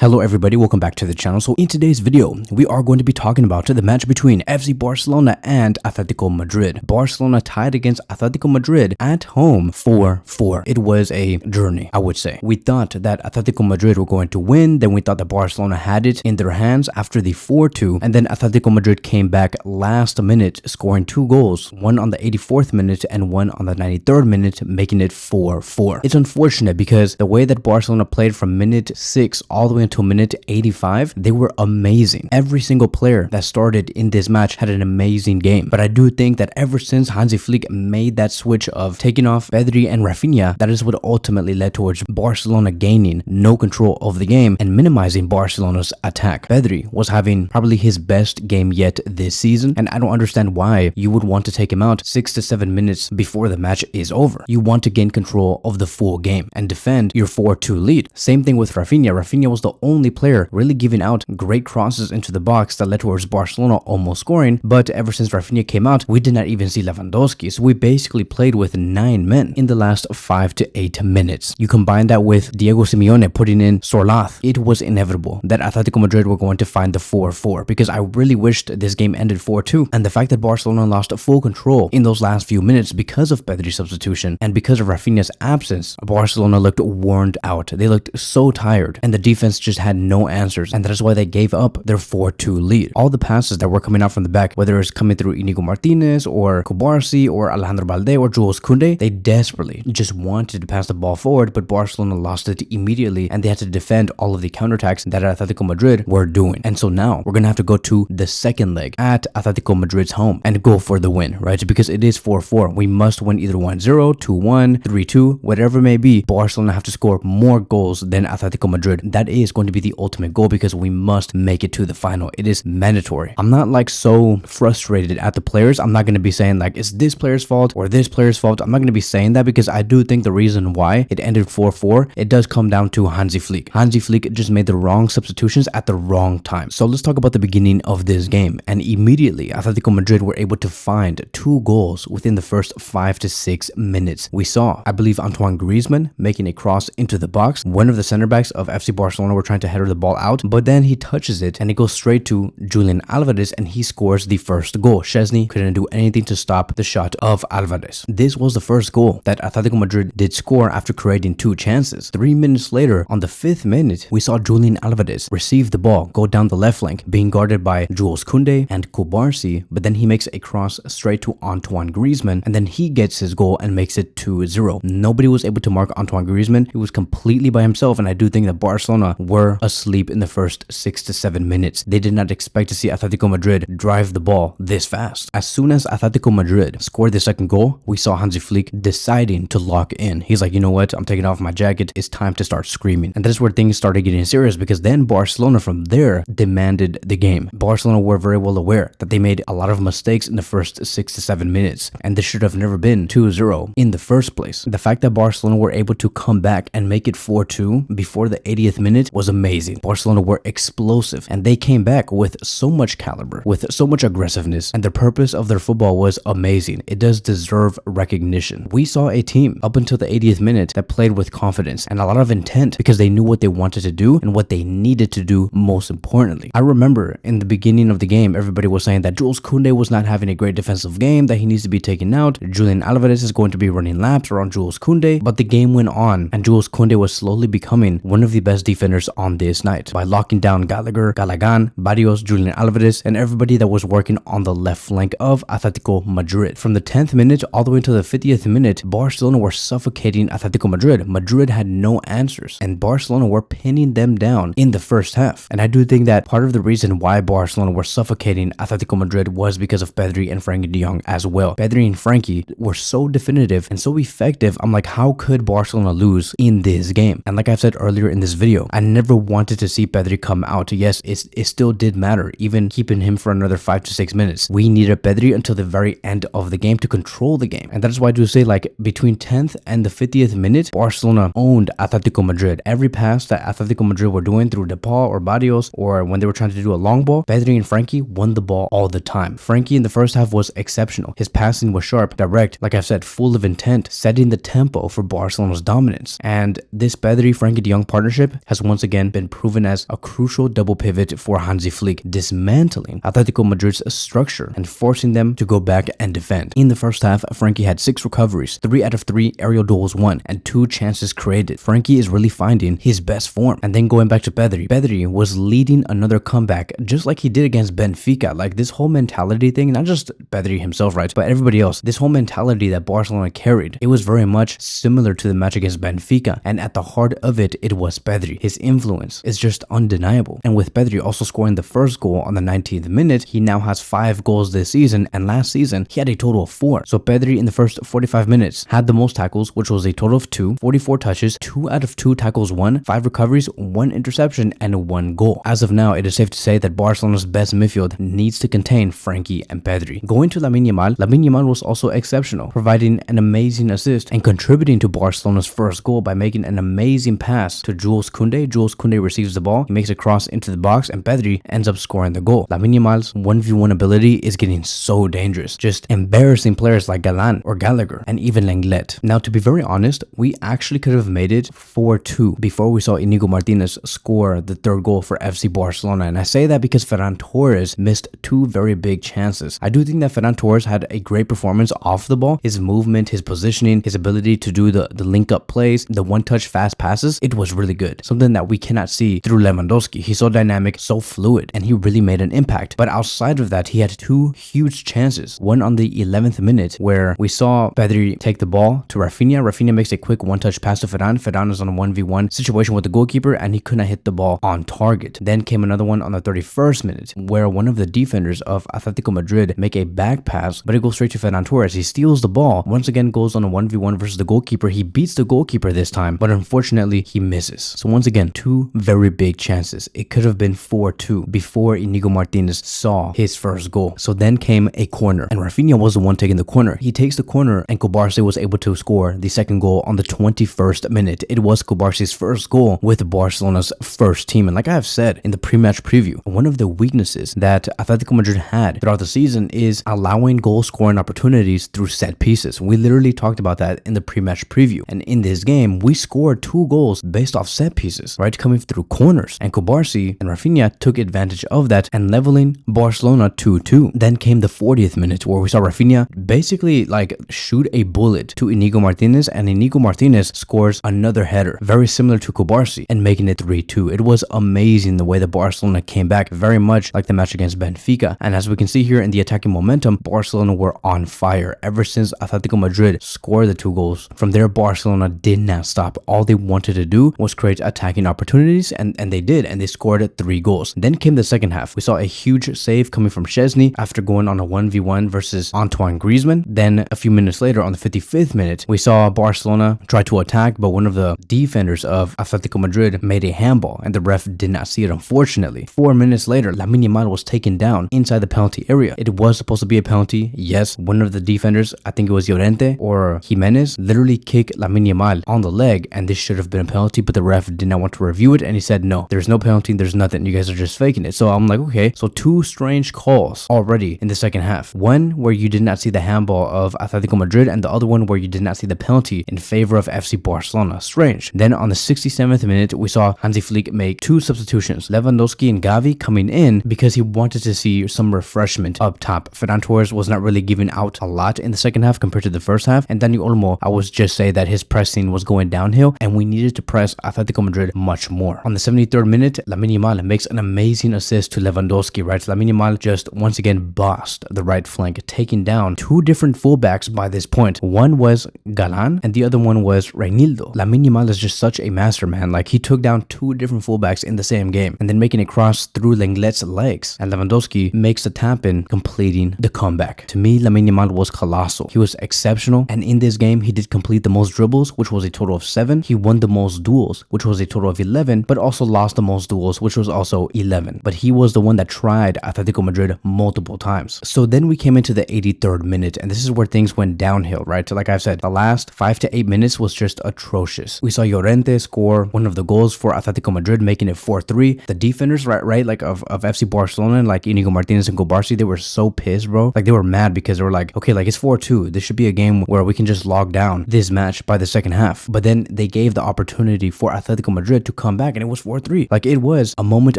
Hello everybody, welcome back to the channel. So in today's video, we are going to be talking about the match between FC Barcelona and Atletico Madrid. Barcelona tied against Atletico Madrid at home 4-4. It was a journey, I would say. We thought that Atletico Madrid were going to win, then we thought that Barcelona had it in their hands after the 4-2, and then Atletico Madrid came back last minute, scoring 2 goals, one on the 84th minute and one on the 93rd minute, making it 4-4. It's unfortunate because the way that Barcelona played from minute 6 all the way until minute 85, they were amazing. Every single player that started in this match had an amazing game. But I do think that ever since Hansi Flick made that switch of taking off Pedri and Rafinha, that is what ultimately led towards Barcelona gaining no control of the game and minimizing Barcelona's attack. Pedri was having probably his best game yet this season, and I don't understand why you would want to take him out 6 to 7 minutes before the match is over. You want to gain control of the full game and defend your 4-2 lead. Same thing with Rafinha. Rafinha was the only player really giving out great crosses into the box that led towards Barcelona almost scoring, but ever since Rafinha came out, we did not even see Lewandowski, so we basically played with 9 men in the last 5 to 8 minutes. You combine that with Diego Simeone putting in Sorloth, it was inevitable that Atletico Madrid were going to find the 4-4, because I really wished this game ended 4-2, and the fact that Barcelona lost full control in those last few minutes because of Pedri's substitution and because of Rafinha's absence, Barcelona looked worn out. They looked so tired, and the defense just had no answers, and that is why they gave up their 4-2 lead. All the passes that were coming out from the back, whether it's coming through Inigo Martinez or Cubarsí or Alejandro Balde or Jules Koundé, they desperately just wanted to pass the ball forward, but Barcelona lost it immediately, and they had to defend all of the counterattacks that Atletico Madrid were doing. And so now we're gonna have to go to the second leg at Atletico Madrid's home and go for the win, right? Because it is 4-4. We must win either 1-0, 2-1, 3-2, whatever it may be. Barcelona have to score more goals than Atletico Madrid. That is going to be the ultimate goal because we must make it to the final. It is mandatory. I'm not like so frustrated at the players. I'm not going to be saying like it's this player's fault or this player's fault. I'm not going to be saying that because I do think the reason why it ended 4-4, it does come down to Hansi Flick. Hansi Flick just made the wrong substitutions at the wrong time. So let's talk about the beginning of this game. And immediately Atletico Madrid were able to find 2 goals within the first 5 to 6 minutes. We saw, I believe, Antoine Griezmann making a cross into the box. One of the center backs of FC Barcelona were trying to header the ball out, but then he touches it and it goes straight to Julian Alvarez and he scores the first goal. Szczesny couldn't do anything to stop the shot of Alvarez. This was the first goal that Atletico Madrid did score after creating 2 chances. 3 minutes later, on the 5th minute, we saw Julian Alvarez receive the ball, go down the left flank, being guarded by Jules Koundé and Cubarsí, but then he makes a cross straight to Antoine Griezmann, and then he gets his goal and makes it 2-0. Nobody was able to mark Antoine Griezmann. He was completely by himself, and I do think that Barcelona were asleep in the first 6 to 7 minutes. They did not expect to see Atletico Madrid drive the ball this fast. As soon as Atletico Madrid scored the second goal, we saw Hansi Flick deciding to lock in. He's like, you know what? I'm taking off my jacket. It's time to start screaming. And that's where things started getting serious because then Barcelona from there demanded the game. Barcelona were very well aware that they made a lot of mistakes in the first 6 to 7 minutes, and this should have never been 2-0 in the first place. The fact that Barcelona were able to come back and make it 4-2 before the 80th minute was amazing. Barcelona were explosive, and they came back with so much caliber, with so much aggressiveness, and the purpose of their football was amazing. It does deserve recognition. We saw a team up until the 80th minute that played with confidence and a lot of intent because they knew what they wanted to do and what they needed to do most importantly. I remember in the beginning of the game, everybody was saying that Jules Koundé was not having a great defensive game, that he needs to be taken out. Julian Alvarez is going to be running laps around Jules Koundé, but the game went on and Jules Koundé was slowly becoming one of the best defenders on this night by locking down Gallagher, Gallagán, Barrios, Julian Alvarez, and everybody that was working on the left flank of Atletico Madrid. From the 10th minute all the way to the 50th minute, Barcelona were suffocating Atletico Madrid. Madrid had no answers, and Barcelona were pinning them down in the first half. And I do think that part of the reason why Barcelona were suffocating Atletico Madrid was because of Pedri and Frenkie de Jong as well. Pedri and Frenkie were so definitive and so effective. I'm like, how could Barcelona lose in this game? And like I've said earlier in this video, I never wanted to see Pedri come out. Yes, it still did matter, even keeping him for another 5 to 6 minutes. We needed Pedri until the very end of the game to control the game. And that's why I do say, like, between 10th and the 50th minute, Barcelona owned Atletico Madrid. Every pass that Atletico Madrid were doing through De Paul or Barrios, or when they were trying to do a long ball, Pedri and Frenkie won the ball all the time. Frenkie in the first half was exceptional. His passing was sharp, direct, like I've said, full of intent, setting the tempo for Barcelona's dominance. And this Pedri-Frenkie de Jong partnership has once again again been proven as a crucial double pivot for Hansi Flick, dismantling Atletico Madrid's structure and forcing them to go back and defend. In the first half, Frenkie had 6 recoveries, 3 out of 3 aerial duels won, and 2 chances created. Frenkie is really finding his best form. And then going back to Pedri. Pedri was leading another comeback just like he did against Benfica. Like this whole mentality thing, not just Pedri himself, right, but everybody else, this whole mentality that Barcelona carried, it was very much similar to the match against Benfica. And at the heart of it, it was Pedri. His influence is just undeniable. And with Pedri also scoring the first goal on the 19th minute, he now has 5 goals this season, and last season he had a total of 4. So Pedri in the first 45 minutes had the most tackles, which was a total of 2, 44 touches, 2 out of 2 tackles won, 5 recoveries, 1 interception, and 1 goal. As of now, it is safe to say that Barcelona's best midfield needs to contain Frenkie and Pedri. Going to Lamine Yamal was also exceptional, providing an amazing assist and contributing to Barcelona's first goal by making an amazing pass to Jules Koundé. Jules Koundé receives the ball, he makes a cross into the box, and Pedri ends up scoring the goal. Lamine Yamal's 1v1 ability is getting so dangerous, just embarrassing players like Galan or Gallagher and even Lenglet. Now, to be very honest, we actually could have made it 4-2 before we saw Inigo Martinez score the 3rd goal for FC Barcelona, and I say that because Ferran Torres missed 2 very big chances. I do think that Ferran Torres had a great performance off the ball. His movement, his positioning, his ability to do the link-up plays, the one-touch fast passes, it was really good. Something that we cannot see through Lewandowski. He's so dynamic, so fluid, and he really made an impact. But outside of that, he had 2 huge chances. One on the 11th minute where we saw Pedri take the ball to Rafinha. Rafinha makes a quick one-touch pass to Ferran. Ferran is on a 1v1 situation with the goalkeeper, and he could not hit the ball on target. Then came another one on the 31st minute where one of the defenders of Atletico Madrid make a back pass, but it goes straight to Ferran Torres. He steals the ball, once again goes on a 1v1 versus the goalkeeper. He beats the goalkeeper this time, but unfortunately he misses. So once again, 2 very big chances. It could have been 4-2 before Inigo Martinez saw his first goal. So then came a corner, and Rafinha was the one taking the corner. He takes the corner, and Cobarse was able to score the 2nd goal on the 21st minute. It was Cobarse's first goal with Barcelona's first team. And like I have said in the pre-match preview, one of the weaknesses that Atletico Madrid had throughout the season is allowing goal scoring opportunities through set pieces. We literally talked about that in the pre-match preview. And in this game, we scored 2 goals based off set pieces, right? Coming through corners. And Cobarse and Rafinha took advantage of that and leveling Barcelona 2-2. Then came the 40th minute where we saw Rafinha basically like shoot a bullet to Inigo Martinez, and Inigo Martinez scores another header, very similar to Cobarse, and making it 3-2. It was amazing the way that Barcelona came back, very much like the match against Benfica. And as we can see here in the attacking momentum, Barcelona were on fire ever since Atletico Madrid scored the 2 goals. From there, Barcelona did not stop. All they wanted to do was create attacking opportunities, and they did, and they scored 3 goals. Then came the second half. We saw a huge save coming from Szczesny after going on a 1v1 versus Antoine Griezmann. Then a few minutes later, on the 55th minute, we saw Barcelona try to attack, but one of the defenders of Atletico Madrid made a handball, and the ref did not see it, unfortunately. 4 minutes later, Lamine Yamal was taken down inside the penalty area. It was supposed to be a penalty. Yes, one of the defenders, I think it was Llorente or Jimenez, literally kicked Lamine Yamal on the leg, and this should have been a penalty, but the ref did not want to review it, and he said, no, there's no penalty, there's nothing, you guys are just faking it. So I'm like, okay, so 2 strange calls already in the second half. One where you did not see the handball of Atletico Madrid, and the other one where you did not see the penalty in favor of FC Barcelona. Strange. Then on the 67th minute, we saw Hansi Flick make 2 substitutions, Lewandowski and Gavi coming in because he wanted to see some refreshment up top. Ferran Torres was not really giving out a lot in the second half compared to the first half, and Dani Olmo, I would just say that his pressing was going downhill, and we needed to press Atletico Madrid much more. On the 73rd minute, Lamine Yamal makes an amazing assist to Lewandowski, right? Lamine Yamal just once again bossed the right flank, taking down 2 different fullbacks by this point. One was Galan, and the other one was Reinildo. Lamine Yamal is just such a master, man. Like, he took down 2 different fullbacks in the same game, and then making a cross through Lenglet's legs, and Lewandowski makes the tap in, completing the comeback. To me, Lamine Yamal was colossal. He was exceptional, and in this game, he did complete the most dribbles, which was a total of 7. He won the most duels, which was a total of 11, but also lost the most duels, which was also 11. But he was the one that tried Atletico Madrid multiple times. So then we came into the 83rd minute, and this is where things went downhill, right? So like I've said, the last 5 to 8 minutes was just atrocious. We saw Llorente score one of the goals for Atletico Madrid, making it 4-3. The defenders, right, like of FC Barcelona, like Inigo Martinez and Cobarse, they were so pissed, bro. Like, they were mad because they were like, okay, like, it's 4-2. This should be a game where we can just log down this match by the second half. But then they gave the opportunity for Atletico Madrid to come back, and it was 4-3. Like, it was a moment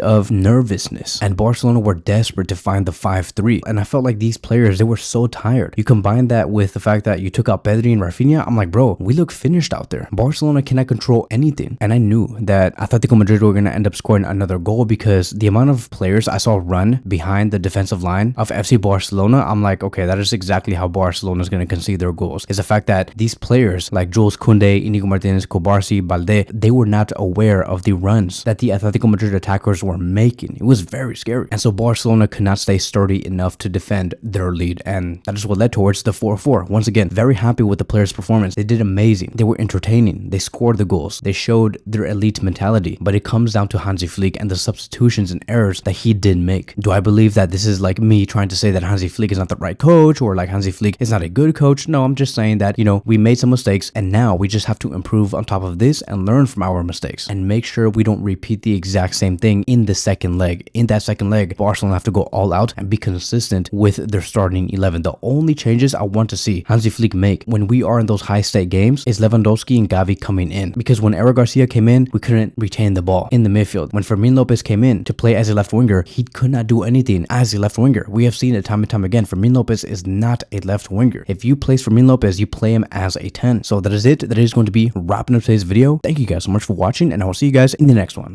of nervousness, and Barcelona were desperate to find the 5-3. And I felt like these players, they were so tired. You combine that with the fact that you took out Pedri and Rafinha, I'm like, bro, we look finished out there. Barcelona cannot control anything. And I knew that Atletico Madrid were going to end up scoring another goal, because the amount of players I saw run behind the defensive line of FC Barcelona, I'm like, okay, that is exactly how Barcelona is going to concede their goals. Is the fact that these players like Jules Koundé, Inigo Martinez, Kobarsi, Balde, they were not aware of the runs that the Atletico Madrid attackers were making. It was very scary. And so Barcelona could not stay sturdy enough to defend their lead. And that is what led towards the 4-4. Once again, very happy with the players' performance. They did amazing. They were entertaining. They scored the goals. They showed their elite mentality. But it comes down to Hansi Flick and the substitutions and errors that he did make. Do I believe that this is like me trying to say that Hansi Flick is not the right coach, or like Hansi Flick is not a good coach? No, I'm just saying that, you know, we made some mistakes, and now we just have to improve on top of this and learn from our mistakes and make sure we don't repeat the exact same thing in the second leg. In that second leg, Barcelona have to go all out and be consistent with their starting 11. The only changes I want to see Hansi Flick make when we are in those high-stake games is Lewandowski and Gavi coming in, because when Eric Garcia came in, we couldn't retain the ball in the midfield. When Fermin Lopez came in to play as a left winger, he could not do anything as a left winger. We have seen it time and time again. Fermin Lopez is not a left winger. If you place Fermin Lopez, you play him as a 10. So that is it. That is going to be wrapping up today's video. Thank you guys so much for watching, and I will see you guys in the next one.